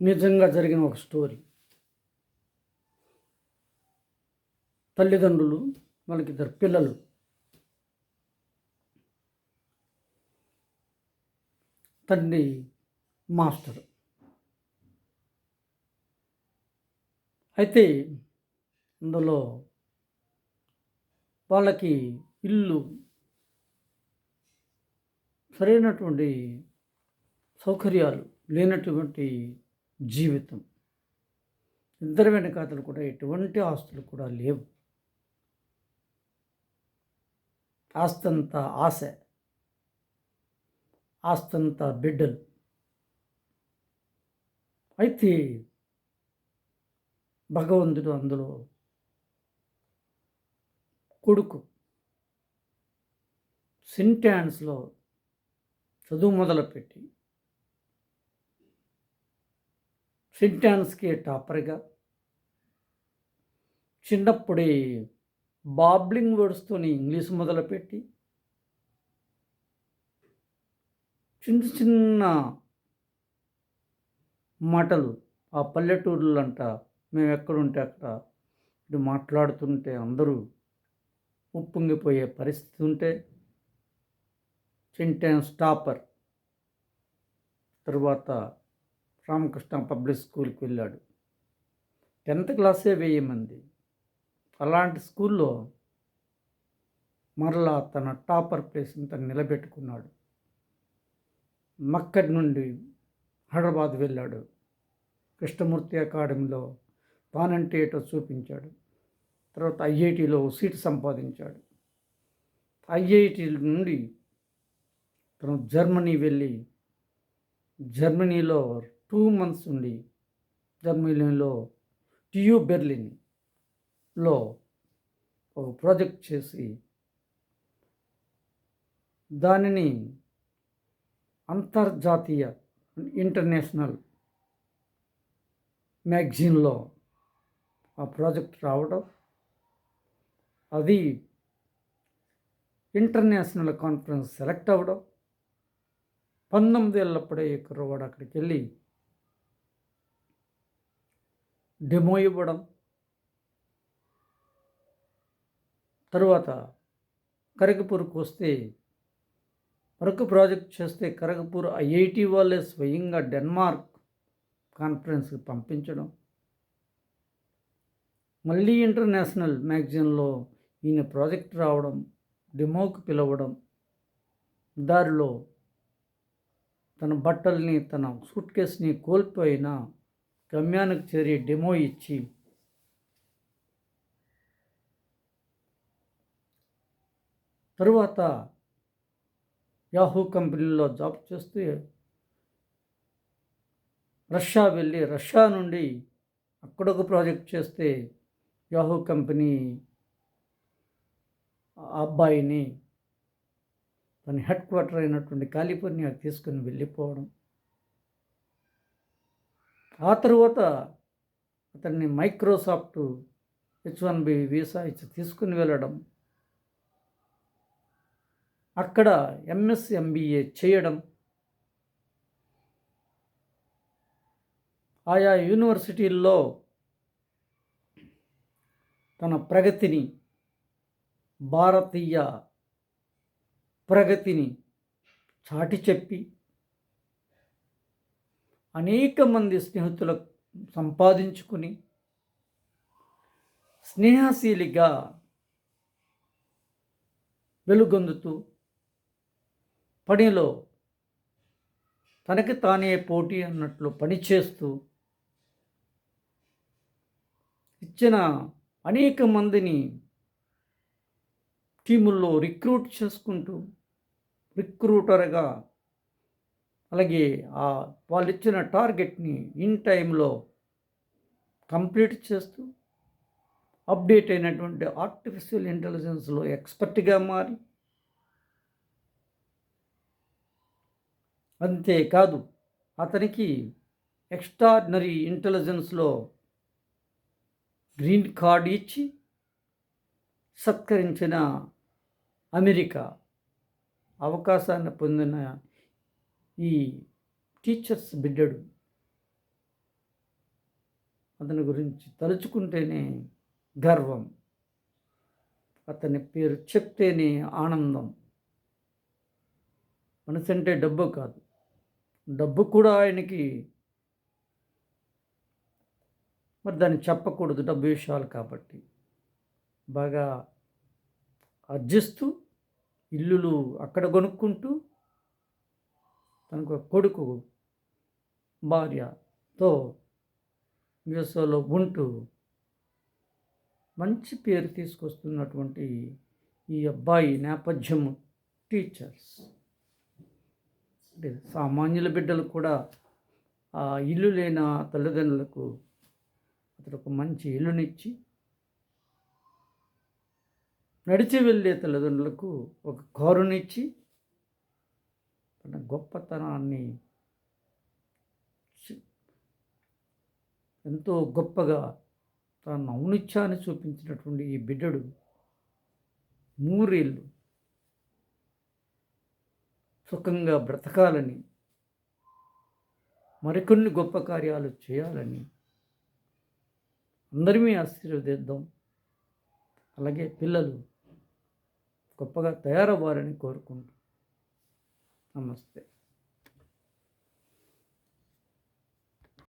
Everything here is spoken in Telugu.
నిజంగా జరిగిన ఒక స్టోరీ. తల్లిదండ్రులు, వాళ్ళకి ఇద్దరు పిల్లలు. తండ్రి మాస్టర్. అయితే అందులో వాళ్ళకి ఇల్లు సరైనటువంటి సౌకర్యాలు లేనటువంటి జీవితం. ఇద్దరి వెనకాతలు కూడా ఎటువంటి ఆస్తులు కూడా లేవు. ఆస్తంతా ఆశ, ఆస్తంతా బిడ్డలు. అయితే భగవంతుడు అందులో కొడుకు సింటాన్స్లో చదువు మొదలుపెట్టి సింటాన్స్కి టాపర్గా, చిన్నప్పుడే బాబ్లింగ్ వర్డ్స్తోని ఇంగ్లీష్ మొదలుపెట్టి చిన్న చిన్న మాటలు ఆ పల్లెటూర్లంట మేము ఎక్కడుంటే అక్కడ ఇది మాట్లాడుతుంటే అందరూ ఉప్పొంగిపోయే పరిస్థితి ఉంటే సింటాన్స్ టాపర్. తరువాత రామకృష్ణ పబ్లిక్ స్కూల్కి వెళ్ళాడు. 10th క్లాసే 1000 మంది. అలాంటి స్కూల్లో మరలా తన టాపర్ ప్లేస్ని తను నిలబెట్టుకున్నాడు. అక్కడి నుండి హైదరాబాద్ వెళ్ళాడు. కృష్ణమూర్తి అకాడమీలో తానంటే ఏటో చూపించాడు. తర్వాత ఐఐటిలో సీట్ సంపాదించాడు. ఐఐటి నుండి తను జర్మనీ వెళ్ళి జర్మనీలో 2 months ఉండి జర్మనీలో టియు బెర్లిన్లో ఒక ప్రాజెక్ట్ చేసి దానిని అంతర్జాతీయ ఇంటర్నేషనల్ మ్యాగజైన్లో ఆ ప్రాజెక్ట్ రావడం, అది ఇంటర్నేషనల్ కాన్ఫరెన్స్ సెలెక్ట్ అవ్వడం, 19 ఏళ్ళప్పుడే కుర్రవాడు అక్కడికి వెళ్ళి డెమో ఇవ్వడం, తరువాత కరగపూర్కి వస్తే మరొక ప్రాజెక్ట్ చేస్తే కరగపూర్ ఐఐటి వాళ్ళే స్వయంగా డెన్మార్క్ కాన్ఫరెన్స్కి పంపించడం, మళ్ళీ ఇంటర్నేషనల్ మ్యాగజైన్లో ఈయన ప్రాజెక్ట్ రావడం, డెమోకి పిలవడం, దారిలో తన బట్టల్ని తన సూట్ కేసుని కోల్పోయిన గమ్యానికి చేరి డెమో ఇచ్చి తరువాత యాహూ కంపెనీలో జాబ్ చేస్తూ రష్యా వెళ్ళి రష్యా నుండి అక్కడొక ప్రాజెక్ట్ చేస్తే యాహూ కంపెనీ అబ్బాయిని తన హెడ్ క్వార్టర్ అయినటువంటి కాలిఫోర్నియాకి తీసుకుని వెళ్ళిపోవడం, ఆ తరువాత అతన్ని మైక్రోసాఫ్ట్ H1B వీసా ఇచ్చి తీసుకుని వెళ్ళడం, అక్కడ MS MBA చేయడం, ఆయా యూనివర్సిటీల్లో తన ప్రగతిని, భారతీయ ప్రగతిని చాటి చెప్పి అనేక మంది స్నేహితులకు సంపాదించుకుని స్నేహశీలిగా వెలుగొందుతూ పనిలో తనకి తానే పోటీ అన్నట్లు పనిచేస్తూ ఇచ్చిన అనేక మందిని టీముల్లో రిక్రూట్ చేసుకుంటూ రిక్రూటర్గా, అలాగే వాళ్ళు ఇచ్చిన టార్గెట్ని ఇన్ టైంలో కంప్లీట్ చేస్తూ అప్డేట్ అయినటువంటి ఆర్టిఫిషియల్ ఇంటెలిజెన్స్లో ఎక్స్పర్ట్గా మారి, అంతేకాదు అతనికి ఎక్స్ట్రాడినరీ ఇంటెలిజెన్స్లో గ్రీన్ కార్డ్ ఇచ్చి సత్కరించిన అమెరికా అవకాశాన్ని పొందిన ఈ టీచర్స్ బిడ్డడు అతని గురించి తలుచుకుంటేనే గర్వం, అతని పేరు చెప్తేనే ఆనందం. మనసు అంటే డబ్బు కాదు, డబ్బు కూడా ఆయనకి మరి దాన్ని చెప్పకూడదు డబ్బు విషయాలు కాబట్టి. బాగా అర్జిస్తూ ఇల్లులు అక్కడ కొనుక్కుంటూ తనకు ఒక కొడుకు భార్యతో యుఎస్ఏలో ఉంటూ మంచి పేరు తీసుకొస్తున్నటువంటి ఈ అబ్బాయి నేపథ్యము టీచర్స్. అంటే సామాన్యుల బిడ్డలు కూడా ఆ ఇల్లు లేని తల్లిదండ్రులకు అతడు ఒక మంచి ఇల్లునిచ్చి, నడిచి వెళ్ళే తల్లిదండ్రులకు ఒక కారునిచ్చి తన గొప్పతనాన్ని ఎంతో గొప్పగా తాను ఔనిత్యాన్ని చూపించినటువంటి ఈ బిడ్డడు 3 ఏళ్ళు సుఖంగా బ్రతకాలని, మరికొన్ని గొప్ప కార్యాలు చేయాలని అందరినీ ఆశీర్వదిద్దాం. అలాగే పిల్లలు గొప్పగా తయారవ్వాలని కోరుకుంటూ నమస్తే.